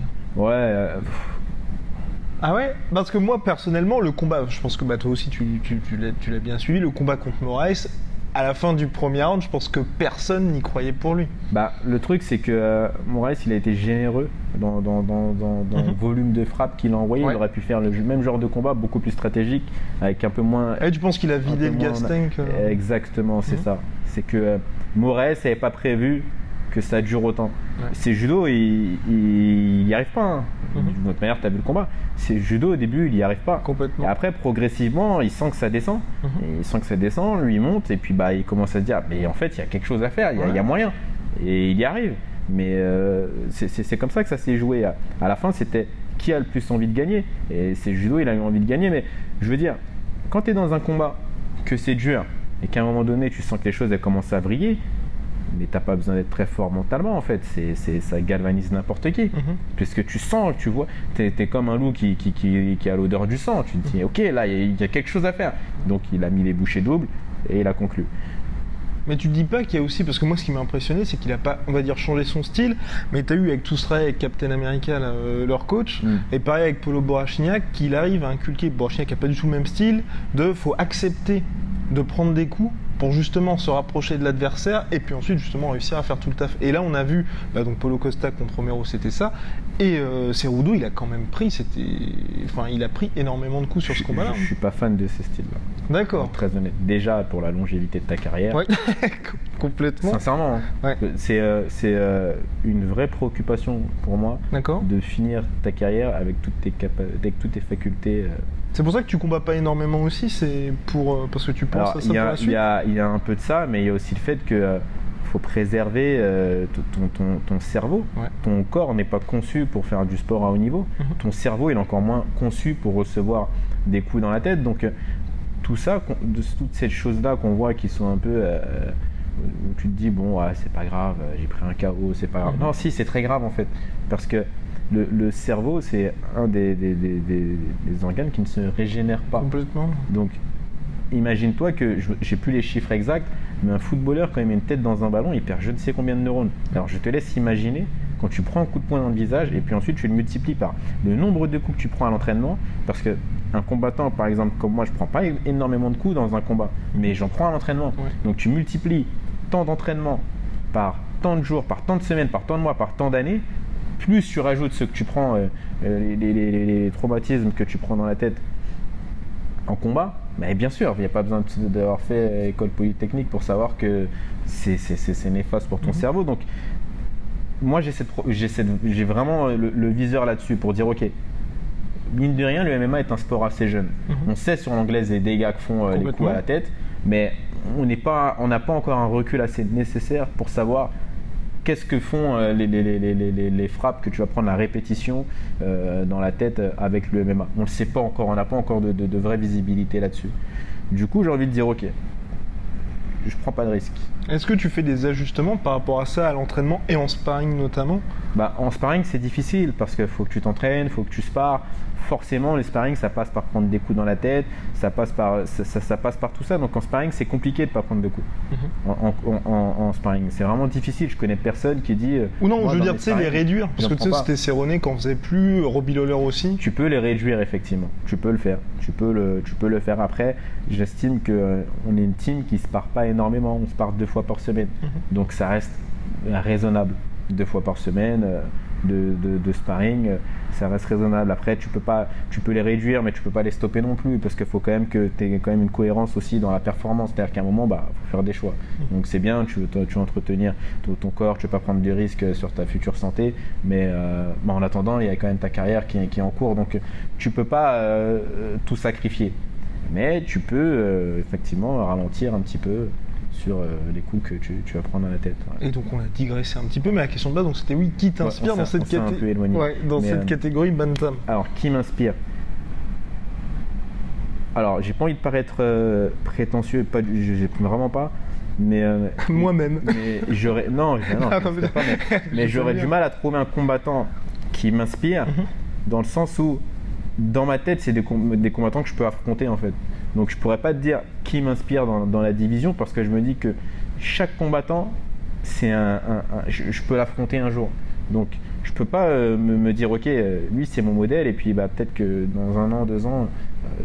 Ah ouais? Parce que moi personnellement le combat, je pense que toi aussi tu l'as bien suivi, le combat contre Moraes, à la fin du premier round, je pense que personne n'y croyait pour lui. Le truc, c'est que Moraes, il a été généreux dans le volume de frappes qu'il a envoyé. Il aurait pu faire le même genre de combat, beaucoup plus stratégique, avec un peu moins... Et tu penses qu'il a vidé le gas tank Exactement, c'est ça. C'est que Moraes n'avait pas prévu que ça dure autant. C'est judo, il n'y arrive pas. Hein. D'une autre manière, tu as vu le combat. C'est judo, au début, il n'y arrive pas. Complètement. Et après, progressivement, il sent que ça descend. Et il sent que ça descend, lui il monte, et puis il commence à se dire, mais en fait, il y a quelque chose à faire, il y a moyen. Et il y arrive. Mais c'est comme ça que ça s'est joué. À la fin, c'était qui a le plus envie de gagner. Et c'est judo, il a eu envie de gagner. Mais je veux dire, quand tu es dans un combat, que c'est dur, et qu'à un moment donné, tu sens que les choses elles commencent à vriller, mais t'as pas besoin d'être très fort mentalement en fait, ça galvanise n'importe qui. Puisque tu sens, tu vois, t'es comme un loup qui a l'odeur du sang, tu te dis ok là il y a quelque chose à faire. Donc il a mis les bouchées doubles et il a conclu. Mais tu te dis pas qu'il y a aussi, parce que moi ce qui m'a impressionné c'est qu'il a pas, on va dire, changé son style, mais tu as eu avec Toussaint et Captain America là, leur coach, et pareil avec Polo Borachniak, qu'il arrive à inculquer, Borachniak qui a pas du tout le même style, faut accepter de prendre des coups pour justement se rapprocher de l'adversaire et puis ensuite justement réussir à faire tout le taf. Et là on a vu, donc Paulo Costa contre Romero c'était ça, et Cerudo il a quand même pris, il a pris énormément de coups sur ce combat-là. Je suis pas fan de ces styles-là. D'accord. Très honnête. Déjà pour la longévité de ta carrière. Ouais, complètement. Sincèrement, hein. Ouais. C'est une vraie préoccupation pour moi. D'accord. De finir ta carrière avec toutes tes facultés. C'est pour ça que tu combats pas énormément aussi, c'est parce que tu penses à ça pour la suite. Il y a un peu de ça, mais il y a aussi le fait que faut préserver ton cerveau. Ouais. Ton corps n'est pas conçu pour faire du sport à haut niveau. Ton cerveau est encore moins conçu pour recevoir des coups dans la tête. Donc tout ça, toutes ces choses-là qu'on voit qui sont un peu où tu te dis bon c'est pas grave, j'ai pris un KO, c'est pas grave. Non, si, c'est très grave en fait, parce que le cerveau c'est un des organes qui ne se régénère pas. Complètement. Donc imagine-toi que j'ai plus les chiffres exacts, mais un footballeur quand il met une tête dans un ballon, il perd je ne sais combien de neurones. Alors je te laisse imaginer quand tu prends un coup de poing dans le visage et puis ensuite tu le multiplies par le nombre de coups que tu prends à l'entraînement, parce que un combattant par exemple comme moi, je prends pas énormément de coups dans un combat, mais j'en prends à l'entraînement. Ouais. Donc tu multiplies tant d'entraînement par tant de jours, par tant de semaines, par tant de mois, par tant d'années, plus tu rajoutes ce que tu prends, les traumatismes que tu prends dans la tête en combat, mais bien sûr, il n'y a pas besoin d'avoir fait école polytechnique pour savoir que c'est néfaste pour ton cerveau. Donc moi j'ai vraiment le viseur là-dessus pour dire ok, mine de rien, le MMA est un sport assez jeune. On sait sur l'anglaise les dégâts que font les coups à la tête, mais on n'a pas encore un recul assez nécessaire pour savoir qu'est-ce que font les frappes que tu vas prendre, la répétition dans la tête avec le MMA. On ne le sait pas encore, on n'a pas encore de vraie visibilité là-dessus. Du coup, j'ai envie de dire ok, je prends pas de risque. Est-ce que tu fais des ajustements par rapport à ça, à l'entraînement et en sparring notamment ? En sparring, c'est difficile parce qu'il faut que tu t'entraînes, il faut que tu spares. Forcément, le sparring, ça passe par prendre des coups dans la tête, ça passe par tout ça. Donc en sparring, c'est compliqué de ne pas prendre de coups. En sparring, c'est vraiment difficile. Je connais personne qui dit. Ou non, je veux dire, tu sais, les réduire. Parce que tu sais, c'était Cerrone quand on faisait plus, Robbie Lawler aussi. Tu peux les réduire, effectivement. Tu peux le faire. Tu peux le faire. Après, j'estime qu'on est une team qui ne spare pas énormément. On spare 2 fois par semaine. Donc ça reste raisonnable. 2 fois par semaine de sparring, ça reste raisonnable. Après, tu peux les réduire, mais tu peux pas les stopper non plus, parce qu'il faut quand même que tu aies quand même une cohérence aussi dans la performance. C'est-à-dire qu'à un moment, faut faire des choix. Donc c'est bien, tu veux entretenir ton corps, tu veux pas prendre de risques sur ta future santé, mais en attendant, il y a quand même ta carrière qui est en cours, donc tu peux pas tout sacrifier. Mais tu peux effectivement ralentir un petit peu sur les coups que tu vas prendre à la tête. Ouais. Et donc on a digressé un petit peu, mais la question de base, donc c'était oui, qui t'inspire dans cette catégorie Bantam ? Alors, qui m'inspire ? Alors, j'ai pas envie de paraître prétentieux, j'ai vraiment pas, mais moi-même. Mais j'aurais mais j'aurais du mal à trouver un combattant qui m'inspire, dans le sens où dans ma tête, c'est des combattants que je peux affronter en fait. Donc je pourrais pas te dire qui m'inspire dans la division, parce que je me dis que chaque combattant, je peux l'affronter un jour. Donc je peux pas me dire ok, lui c'est mon modèle, et puis peut-être que dans 1 an, 2 ans,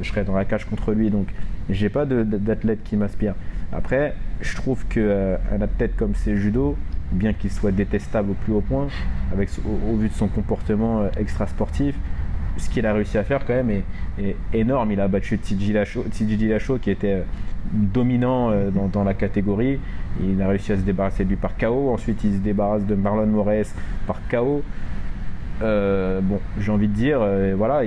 je serai dans la cage contre lui. Donc j'ai pas d'athlète qui m'inspire. Après, je trouve qu'un athlète comme Cejudo, bien qu'il soit détestable au plus haut point, au vu de son comportement extra-sportif, ce qu'il a réussi à faire quand même est énorme. Il a battu TJ Dillashaw qui était dominant dans la catégorie. Il a réussi à se débarrasser de lui par KO. Ensuite, il se débarrasse de Marlon Moraes par KO. J'ai envie de dire, voilà,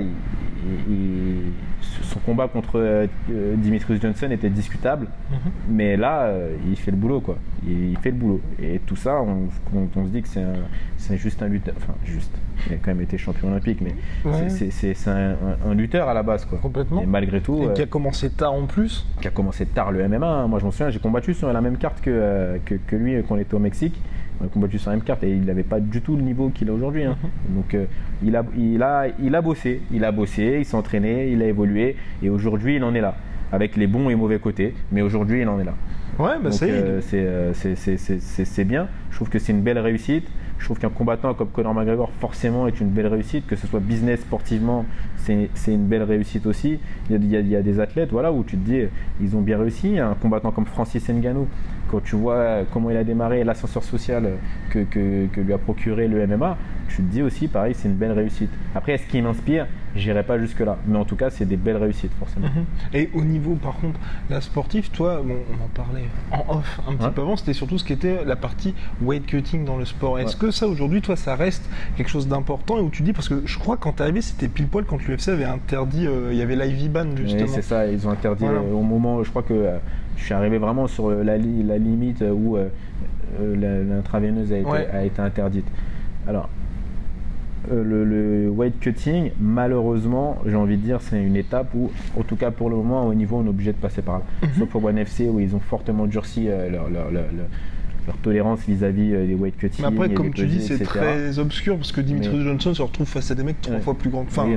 son combat contre Demetrius Johnson était discutable, mais là, il fait le boulot, quoi. Il fait le boulot. Et tout ça, on se dit que c'est juste un lutteur. Enfin, juste. Il a quand même été champion olympique, mais c'est un lutteur à la base, quoi. Complètement. Et malgré tout. Et qui a commencé tard en plus. Qui a commencé tard le MMA. Hein. Moi, je m'en souviens, j'ai combattu sur la même carte que lui quand on était au Mexique. On a combattu sur la même carte et il n'avait pas du tout le niveau qu'il a aujourd'hui. Hein. Donc il a bossé, il s'est entraîné, il a évolué et aujourd'hui il en est là. Avec les bons et mauvais côtés, mais aujourd'hui il en est là. Ouais, bah c'est bien. Je trouve que c'est une belle réussite. Je trouve qu'un combattant comme Conor McGregor forcément est une belle réussite, que ce soit business, sportivement, c'est une belle réussite aussi. Il y a des athlètes où tu te dis ils ont bien réussi. Un combattant comme Francis Ngannou, quand tu vois comment il a démarré, l'ascenseur social que lui a procuré le MMA, tu te dis aussi pareil, c'est une belle réussite. Après, est-ce qu'il m'inspire? J'irai pas jusque là, mais en tout cas c'est des belles réussites forcément. Et au niveau par contre la sportive, toi, on en parlait en off un petit peu avant, c'était surtout ce qui était la partie weight cutting dans le sport. Est-ce que ça aujourd'hui, toi, ça reste quelque chose d'important et où tu dis, parce que je crois que quand t'es arrivé, c'était pile poil quand l'UFC avait interdit, il y avait l'IV ban justement. Oui, c'est ça, ils ont interdit au moment, je crois que je suis arrivé vraiment sur la limite où l'intraveineuse a été interdite. Alors le weight cutting, malheureusement, j'ai envie de dire, c'est une étape où, en tout cas pour le moment, au niveau, on est obligé de passer par là. Sauf au ONE FC où ils ont fortement durci leur tolérance vis-à-vis des weight cutting. Mais après, comme tu dis, c'est très obscur parce que Demetrius Johnson se retrouve face à des mecs 3 fois plus grands. Enfin,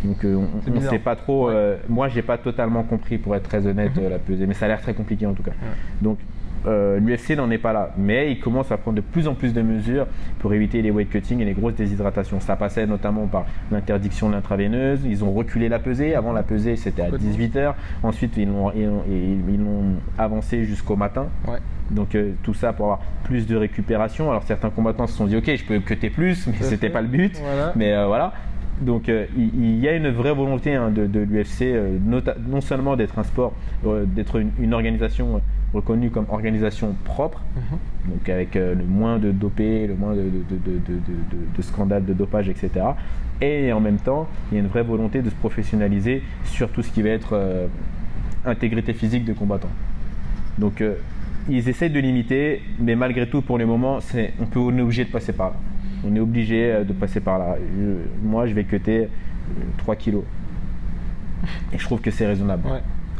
donc on ne sait pas trop. Moi, j'ai pas totalement compris, pour être très honnête, la pesée, mais ça a l'air très compliqué en tout cas. Donc l'UFC n'en est pas là, mais il commence à prendre de plus en plus de mesures pour éviter les weight cutting et les grosses déshydratations. Ça passait notamment par l'interdiction de l'intraveineuse. Ils ont reculé la pesée. Avant, la pesée c'était à 18h. Ensuite, ils l'ont avancé jusqu'au matin. Donc tout ça pour avoir plus de récupération. Alors certains combattants se sont dit ok, je peux cutter plus, mais c'était pas le but. Mais voilà. Donc il y a une vraie volonté de l'UFC, non seulement d'être un sport, d'être une organisation reconnue comme organisation propre, donc avec le moins de dopés, le moins de scandales de dopage, etc. Et en même temps, il y a une vraie volonté de se professionnaliser sur tout ce qui va être intégrité physique de combattants. Donc ils essayent de limiter, mais malgré tout, pour le moment, on est obligé de passer par là. On est obligé de passer par là. Moi, je vais cutter 3 kilos. Et je trouve que c'est raisonnable.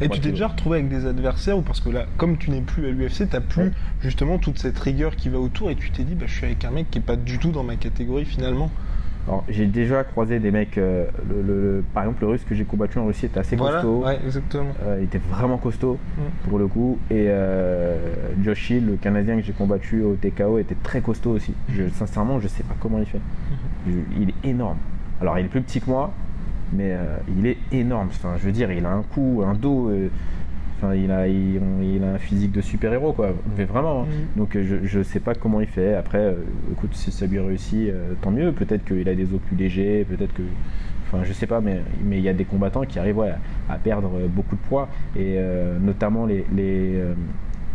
Et tu t'es déjà retrouvé avec des adversaires ou parce que là, comme tu n'es plus à l'UFC, tu n'as plus justement toute cette rigueur qui va autour et tu t'es dit, je suis avec un mec qui n'est pas du tout dans ma catégorie finalement. Alors, j'ai déjà croisé des mecs, par exemple le russe que j'ai combattu en Russie était assez costaud. Exactement. Il était vraiment costaud pour le coup. Et Josh Hill, le Canadien que j'ai combattu au TKO, était très costaud aussi. Sincèrement, je sais pas comment il fait. Il est énorme. Alors il est plus petit que moi, mais il est énorme. Enfin, je veux dire, il a un cou, un dos. Il a un physique de super-héros, quoi. Mais vraiment. Donc je sais pas comment il fait. Après, écoute, si ça lui réussit, tant mieux. Peut-être qu'il a des os plus légers, peut-être que. Enfin, je sais pas, mais il y a des combattants qui arrivent à perdre beaucoup de poids. Et notamment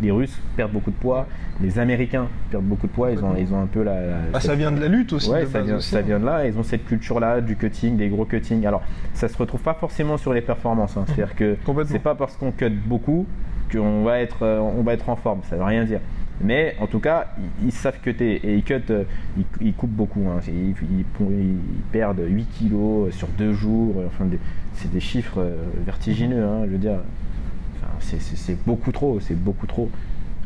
les Russes perdent beaucoup de poids, les Américains perdent beaucoup de poids, ils ont un peu ça vient de la lutte aussi. Ça vient de là, ils ont cette culture-là du cutting, des gros cuttings. Alors, ça se retrouve pas forcément sur les performances, c'est-à-dire que c'est pas parce qu'on cut beaucoup qu'on va être en forme, ça veut rien dire. Mais en tout cas, ils savent cutter et ils coupent beaucoup. Ils perdent 8 kilos sur 2 jours, c'est des chiffres vertigineux, je veux dire. C'est beaucoup trop,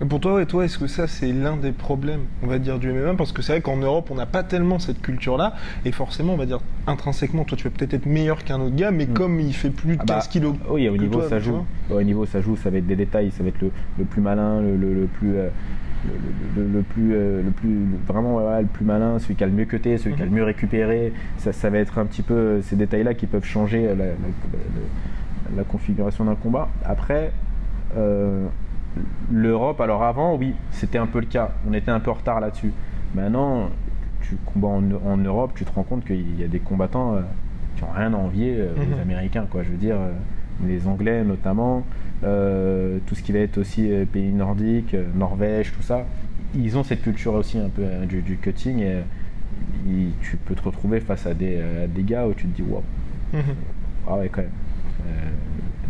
Et pour toi, est-ce que ça c'est l'un des problèmes, on va dire, du MMA? Parce que c'est vrai qu'en Europe, on n'a pas tellement cette culture-là, et forcément, on va dire, intrinsèquement, toi tu vas peut-être être meilleur qu'un autre gars, mais comme il fait plus de 15 kilos. Oui, au niveau ça joue. Au niveau ça joue, ça va être des détails, ça va être le plus malin, le plus malin, celui qui a le mieux cuté, celui qui a le mieux récupéré. Ça va être un petit peu ces détails-là qui peuvent changer la configuration d'un combat. Après, l'Europe, alors avant, oui, c'était un peu le cas. On était un peu en retard là-dessus. Maintenant, tu combats en Europe, tu te rends compte qu'il y a des combattants qui n'ont rien à envier aux Américains, quoi. Je veux dire, les Anglais notamment, tout ce qui va être aussi pays nordiques, Norvège, tout ça, ils ont cette culture aussi un peu du cutting et tu peux te retrouver face à des gars où tu te dis, wow, ah ouais, quand même.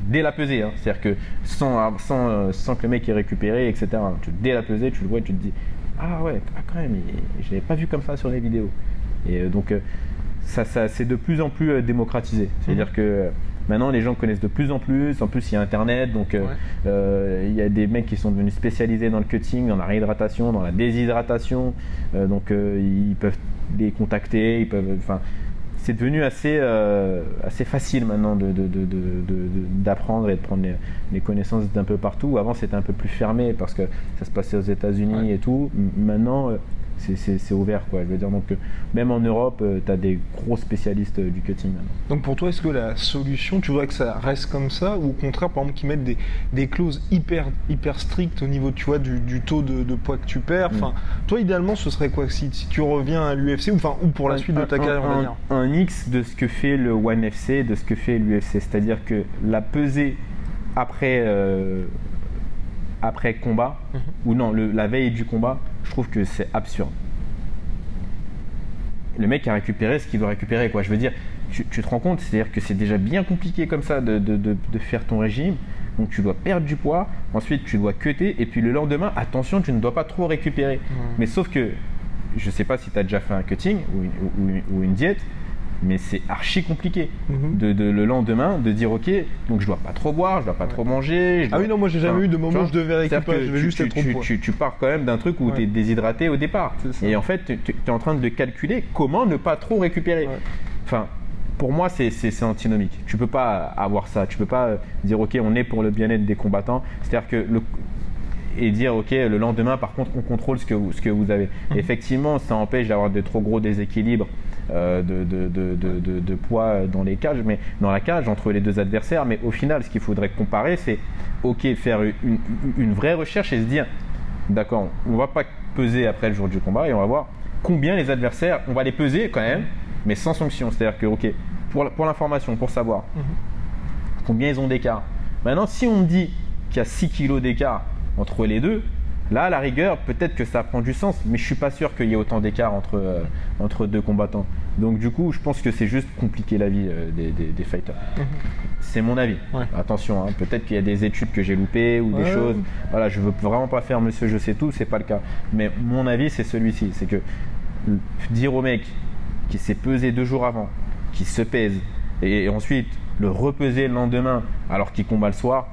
dès la pesée, hein. C'est-à-dire que sans que le mec ait récupéré, etc. Dès la pesée, tu le vois et tu te dis ah ouais, quand même, je l'avais pas vu comme ça sur les vidéos. Et donc ça c'est de plus en plus démocratisé. C'est-à-dire que maintenant les gens connaissent de plus en plus. En plus il y a internet, donc il y a des mecs qui sont devenus spécialisés dans le cutting, dans la réhydratation, dans la déshydratation. Donc ils peuvent les contacter, c'est devenu assez facile maintenant d'apprendre et de prendre les connaissances d'un peu partout. Avant c'était un peu plus fermé parce que ça se passait aux États-Unis et tout. Maintenant c'est ouvert, quoi. Je veux dire, donc même en Europe, tu as des gros spécialistes du cutting maintenant. Donc pour toi, est-ce que la solution, tu voudrais que ça reste comme ça, ou au contraire, par exemple, qu'ils mettent des clauses hyper strictes au niveau, tu vois, du taux de poids que tu perds. Enfin, toi, idéalement, ce serait quoi si tu reviens à l'UFC, ou pour la suite de ta carrière, on va dire un mix de ce que fait le ONE FC, de ce que fait l'UFC. C'est-à-dire que la pesée après combat, ou non, la veille du combat, je trouve que c'est absurde. Le mec a récupéré ce qu'il doit récupérer, quoi. Je veux dire, tu te rends compte, c'est-à-dire que c'est déjà bien compliqué comme ça de faire ton régime. Donc tu dois perdre du poids, ensuite tu dois cutter, et puis le lendemain, attention, tu ne dois pas trop récupérer. Mais sauf que, je sais pas si tu as déjà fait un cutting ou une diète, mais c'est archi compliqué le lendemain de dire ok, donc je dois pas trop boire, je dois pas trop manger. Ah oui, non, moi j'ai jamais eu de moment où je devais récupérer, je vais juste être trop poids. Tu pars quand même d'un truc où tu es déshydraté au départ. Et en fait, tu es en train de calculer comment ne pas trop récupérer. Enfin, pour moi, c'est antinomique. Tu peux pas avoir ça. Tu peux pas dire ok, on est pour le bien-être des combattants. C'est-à-dire que et dire ok, le lendemain, par contre, on contrôle ce que vous avez. Effectivement, ça empêche d'avoir de trop gros déséquilibres de poids dans la cage entre les deux adversaires. Mais au final, ce qu'il faudrait comparer, c'est ok, faire une vraie recherche et se dire d'accord, on va pas peser après le jour du combat et on va voir combien les adversaires, on va les peser quand même, mais sans sanction. C'est-à-dire que ok, pour l'information, pour savoir combien ils ont d'écart. Maintenant, si on me dit qu'il y a 6 kilos d'écart entre les deux, là, à la rigueur, peut-être que ça prend du sens, mais je suis pas sûr qu'il y ait autant d'écart entre deux combattants. Donc du coup, je pense que c'est juste compliquer la vie des fighters. C'est mon avis. Attention, hein, peut-être qu'il y a des études que j'ai loupées ou des choses. Voilà, je veux vraiment pas faire monsieur je sais tout, c'est pas le cas. Mais mon avis, c'est celui-ci, c'est que dire au mec qui s'est pesé 2 jours avant, qui se pèse, et ensuite le repeser le lendemain alors qu'il combat le soir,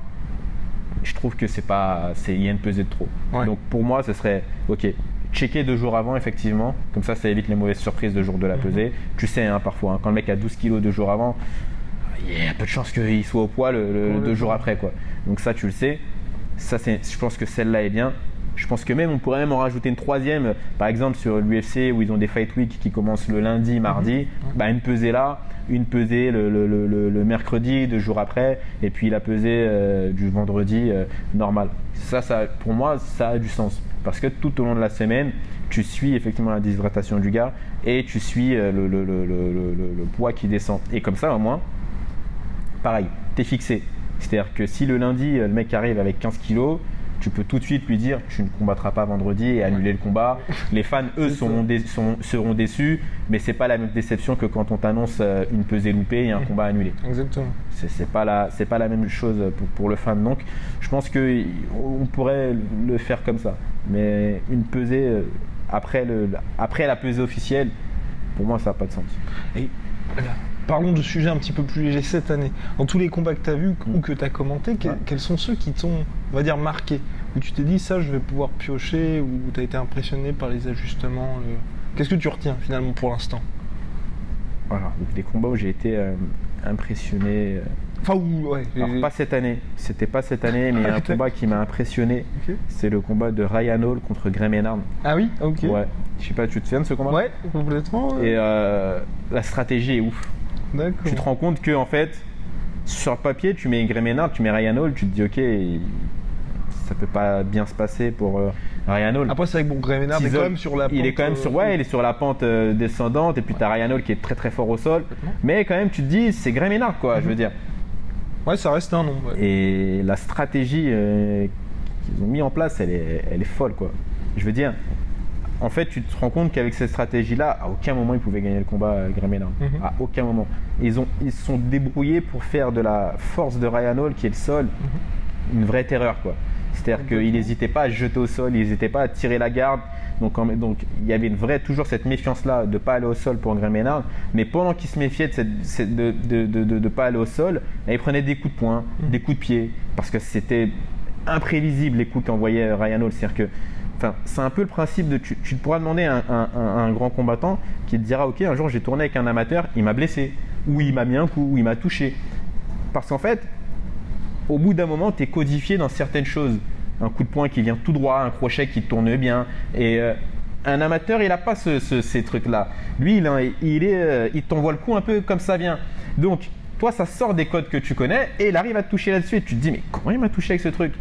je trouve que il y a une pesée de trop. Donc pour moi, ce serait ok, checker 2 jours avant, effectivement, comme ça évite les mauvaises surprises de jour de la pesée. Tu sais, hein, parfois, hein, quand le mec a 12 kilos 2 jours avant, il y a peu de chances qu'il soit au poids le 2 jours après, quoi. Donc ça, tu le sais. Ça, je pense que celle-là est bien. Je pense que même on pourrait même en rajouter une troisième, par exemple sur l'UFC où ils ont des fight week qui commencent le lundi, mardi, une pesée là, une pesée le mercredi 2 jours après, et puis la pesée du vendredi normal. Ça, pour moi, ça a du sens parce que tout au long de la semaine, tu suis effectivement la déshydratation du gars et tu suis le poids qui descend. Et comme ça, au moins, pareil, t'es fixé. C'est-à-dire que si le lundi, le mec arrive avec 15 kilos, tu peux tout de suite lui dire tu ne combattras pas vendredi et annuler le combat. Les fans, eux, seront déçus, mais c'est pas la même déception que quand on t'annonce une pesée loupée et un combat annulé. Exactement. C'est pas la même chose pour le fan. Donc, je pense qu'on pourrait le faire comme ça. Mais une pesée après la pesée officielle, pour moi, ça n'a pas de sens. Et voilà. Parlons de sujets un petit peu plus légers cette année. Dans tous les combats que tu as vus ou que tu as commentés, quels sont ceux qui t'ont, on va dire, marqué? Où tu t'es dit, ça, je vais pouvoir piocher, ou tu as été impressionné par les ajustements Qu'est-ce que tu retiens, finalement, pour l'instant? Voilà, donc des combats où j'ai été impressionné. Alors, pas cette année. C'était pas cette année, mais il y a un combat qui m'a impressionné. C'est le combat de Ryan Hall contre Gray Maynard. Ah oui, ok. Ouais. Je sais pas, tu te souviens de ce combat? Ouais, complètement. Et la stratégie est ouf. D'accord. Tu te rends compte que en fait, sur le papier, tu mets Gray Maynard, tu mets Ryan Hall, tu te dis ok, ça peut pas bien se passer pour Ryan Hall. Après, c'est vrai que Gray Maynard est quand même sur la pente. Il est quand même il est sur la pente descendante, et puis tu as Ryan Hall qui est très très fort au sol. Mais quand même, tu te dis, c'est Gray Maynard, quoi, je veux dire. Ouais, ça reste un nom. Ouais. Et la stratégie qu'ils ont mis en place, elle est folle, quoi. Je veux dire, en fait, tu te rends compte qu'avec cette stratégie-là, à aucun moment ils pouvaient gagner le combat à Gréménard. À aucun moment. Ils se sont débrouillés pour faire de la force de Ryan Hall, qui est le sol, une vraie terreur, quoi. C'est-à-dire qu'ils n'hésitaient pas à se jeter au sol, ils n'hésitaient pas à tirer la garde. Donc il y avait toujours cette méfiance-là de ne pas aller au sol pour Gréménard. Mais pendant qu'ils se méfiaient de ne pas aller au sol, ils prenaient des coups de poing, des coups de pied, parce que c'était imprévisible les coups qu'envoyait Ryan Hall. C'est-à-dire que c'est un peu le principe de tu pourras demander à un grand combattant qui te dira ok, un jour j'ai tourné avec un amateur, il m'a blessé, ou il m'a mis un coup, ou il m'a touché. Parce qu'en fait, au bout d'un moment, tu es codifié dans certaines choses. Un coup de poing qui vient tout droit, un crochet qui tourne bien. Et un amateur, il n'a pas ces trucs-là. Lui, il t'envoie le coup un peu comme ça vient. Donc, toi, ça sort des codes que tu connais et il arrive à te toucher là-dessus. Et tu te dis, mais comment il m'a touché avec ce truc ?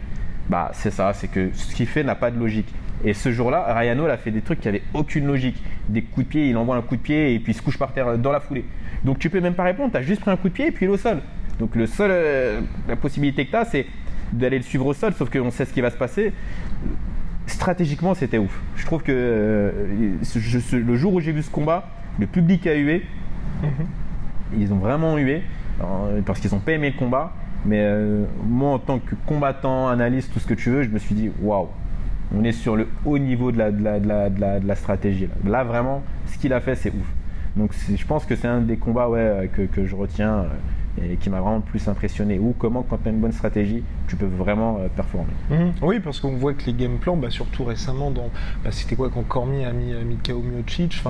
Bah, c'est ça, c'est que ce qu'il fait n'a pas de logique. Et ce jour-là, Ryan Hall a fait des trucs qui n'avaient aucune logique. Des coups de pied, il envoie un coup de pied et puis il se couche par terre dans la foulée. Donc tu peux même pas répondre, tu as juste pris un coup de pied et puis il est au sol. Donc la possibilité que tu as, c'est d'aller le suivre au sol, sauf qu'on sait ce qui va se passer. Stratégiquement, c'était ouf. Je trouve que le jour où j'ai vu ce combat, le public a hué. Ils ont vraiment hué parce qu'ils n'ont pas aimé le combat. Mais moi, en tant que combattant, analyste, tout ce que tu veux, je me suis dit waouh, on est sur le haut niveau de la stratégie. Là, vraiment, ce qu'il a fait, c'est ouf. Donc, je pense que c'est un des combats que je retiens et qui m'a vraiment le plus impressionné. Ou comment, quand tu as une bonne stratégie, tu peux vraiment performer. Oui, parce qu'on voit que les game plans, surtout récemment, c'était quoi quand Cormier a mis KO Miocic,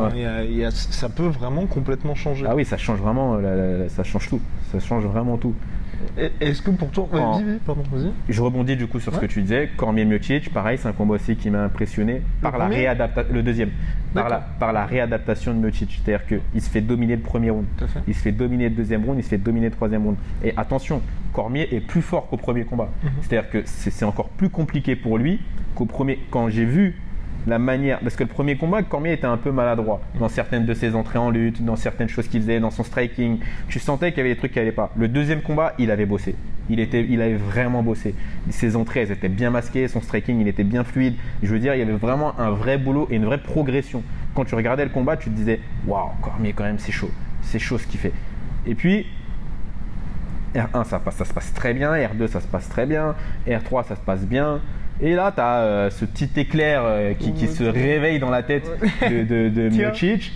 ça peut vraiment complètement changer. Ah oui, ça change vraiment, ça change tout. Ça change vraiment tout. Est-ce que pour toi... vas-y. Je rebondis du coup sur ce que tu disais. Cormier-Miocic, pareil, c'est un combat aussi qui m'a impressionné par la réadaptation. Le deuxième. Par la réadaptation de Miocic. C'est-à-dire qu'il se fait dominer le premier round. Il se fait dominer le deuxième round, il se fait dominer le troisième round. Et attention, Cormier est plus fort qu'au premier combat. C'est-à-dire que c'est encore plus compliqué pour lui qu'au premier. Quand j'ai vu la manière, parce que le premier combat, Cormier était un peu maladroit dans certaines de ses entrées en lutte, dans certaines choses qu'il faisait, dans son striking. Tu sentais qu'il y avait des trucs qui n'allaient pas. Le deuxième combat, il avait bossé. Il avait vraiment bossé. Ses entrées, elles étaient bien masquées, son striking, il était bien fluide. Je veux dire, il y avait vraiment un vrai boulot et une vraie progression. Quand tu regardais le combat, tu te disais, waouh, Cormier quand même, c'est chaud ce qu'il fait. Et puis R1, ça se passe très bien, R2, ça se passe très bien, R3, ça se passe bien. Et là, tu as ce petit éclair qui se réveille dans la tête de Miocic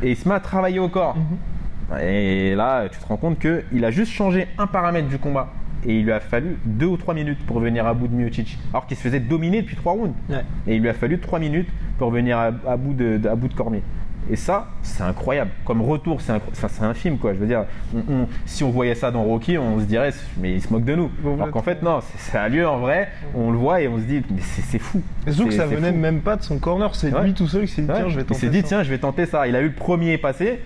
et il se met à travailler au corps. Et là, tu te rends compte qu'il a juste changé un paramètre du combat et il lui a fallu 2 ou 3 minutes pour venir à bout de Miocic, alors qu'il se faisait dominer depuis 3 rounds. Et il lui a fallu 3 minutes pour venir à bout de Cormier. Et ça, c'est incroyable. Comme retour, c'est un film, quoi. Je veux dire, si on voyait ça dans Rocky, on se dirait, mais il se moque de nous. Alors qu'en fait, non, ça a lieu en vrai. On le voit et on se dit, mais c'est fou. Surtout que ça venait même pas de son corner. C'est lui tout seul qui s'est dit, tiens, je vais tenter ça. Il s'est dit, tiens, je vais tenter ça. Il a eu le premier passé.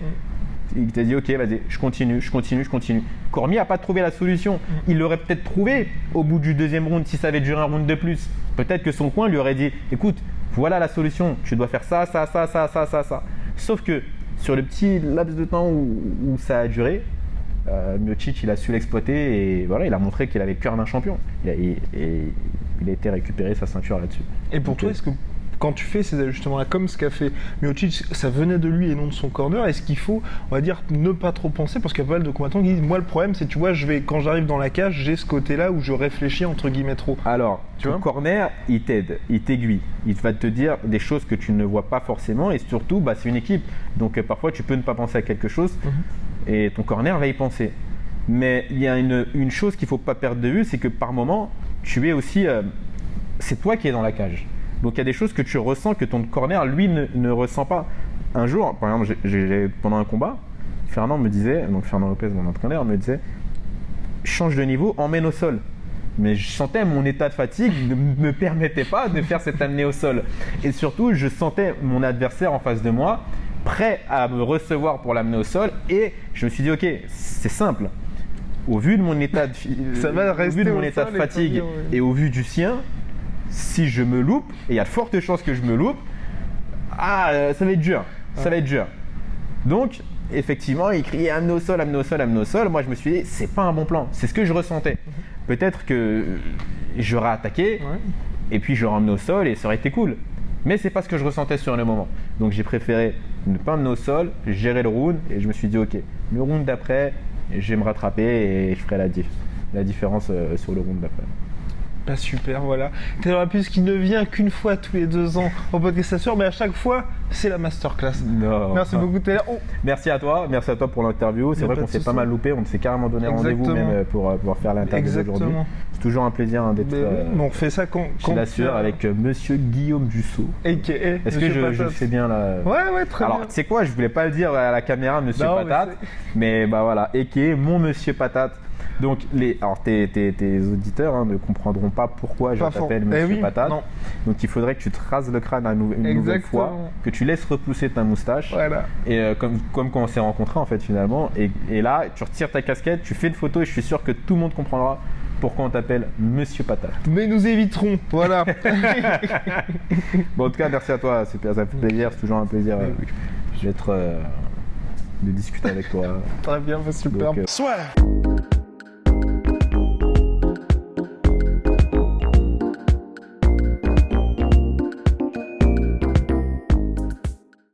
Il t'a dit, ok, vas-y, je continue. Cormier n'a pas trouvé la solution. Il l'aurait peut-être trouvé au bout du deuxième round si ça avait duré un round de plus. Peut-être que son coin lui aurait dit, écoute, voilà la solution. Tu dois faire ça. Sauf que sur le petit laps de temps où ça a duré, Miocic, il a su l'exploiter et voilà, il a montré qu'il avait le cœur d'un champion. Il a été récupérer sa ceinture là-dessus. Et pour toi, est-ce que quand tu fais ces ajustements-là, comme ce qu'a fait Miocic, ça venait de lui et non de son corner, est-ce qu'il faut, on va dire, ne pas trop penser? Parce qu'il y a pas mal de combattants qui disent, moi le problème c'est, tu vois, quand j'arrive dans la cage, j'ai ce côté-là où je réfléchis entre guillemets trop. Alors, ton corner, il t'aide, il t'aiguille, il va te dire des choses que tu ne vois pas forcément et surtout, c'est une équipe. Donc parfois tu peux ne pas penser à quelque chose et ton corner va y penser. Mais il y a une chose qu'il ne faut pas perdre de vue, c'est que par moment, tu es aussi, c'est toi qui es dans la cage. Donc il y a des choses que tu ressens que ton corner, lui, ne ressent pas. Un jour, par exemple, pendant un combat, Fernand Lopez, mon entraîneur, me disait « change de niveau, emmène au sol ». Mais je sentais mon état de fatigue ne me permettait pas de faire cette amenée au sol. Et surtout, je sentais mon adversaire en face de moi, prêt à me recevoir pour l'amener au sol. Et je me suis dit « ok, c'est simple. Au vu de mon état de fatigue et au vu du sien, si je me loupe, et il y a de fortes chances que je me loupe, ça va être dur. Donc, effectivement, il criait amener au sol. Moi, je me suis dit, c'est pas un bon plan. C'est ce que je ressentais. Peut-être que j'aurais attaqué, et puis j'aurais emmené au sol, et ça aurait été cool. Mais c'est pas ce que je ressentais sur le moment. Donc j'ai préféré ne pas me au sol, gérer le round et je me suis dit ok, le round d'après, je vais me rattraper et je ferai la différence sur le round d'après. Pas super, voilà. Taylor Lapus qui ne vient qu'une fois tous les 2 ans au podcast Assure, mais à chaque fois, c'est la masterclass. Non. Merci beaucoup Taylor. Merci à toi pour l'interview. C'est vrai qu'on s'est pas mal loupé, on s'est carrément donné rendez-vous même pour pouvoir faire l'interview d'aujourd'hui. C'est toujours un plaisir d'être on fait ça quand l'assure avec Monsieur Guillaume Dussault. Est-ce que je fais bien là? Ouais, très bien. Alors, tu sais quoi, je voulais pas le dire à la caméra, Monsieur Patate, mais bah voilà, et mon Monsieur Patate. Donc, tes auditeurs ne comprendront pas pourquoi je t'appelle Monsieur Patate. Non. Donc, il faudrait que tu te rases le crâne une nouvelle fois, que tu laisses repousser ta moustache. Voilà. Et comme quand on s'est rencontrés, en fait, finalement. Et là, tu retires ta casquette, tu fais une photo et je suis sûr que tout le monde comprendra pourquoi on t'appelle Monsieur Patate. Mais nous éviterons, voilà. Bon, en tout cas, merci à toi, ça fait plaisir, c'est toujours un plaisir de discuter avec toi. Très bien, super. Soit.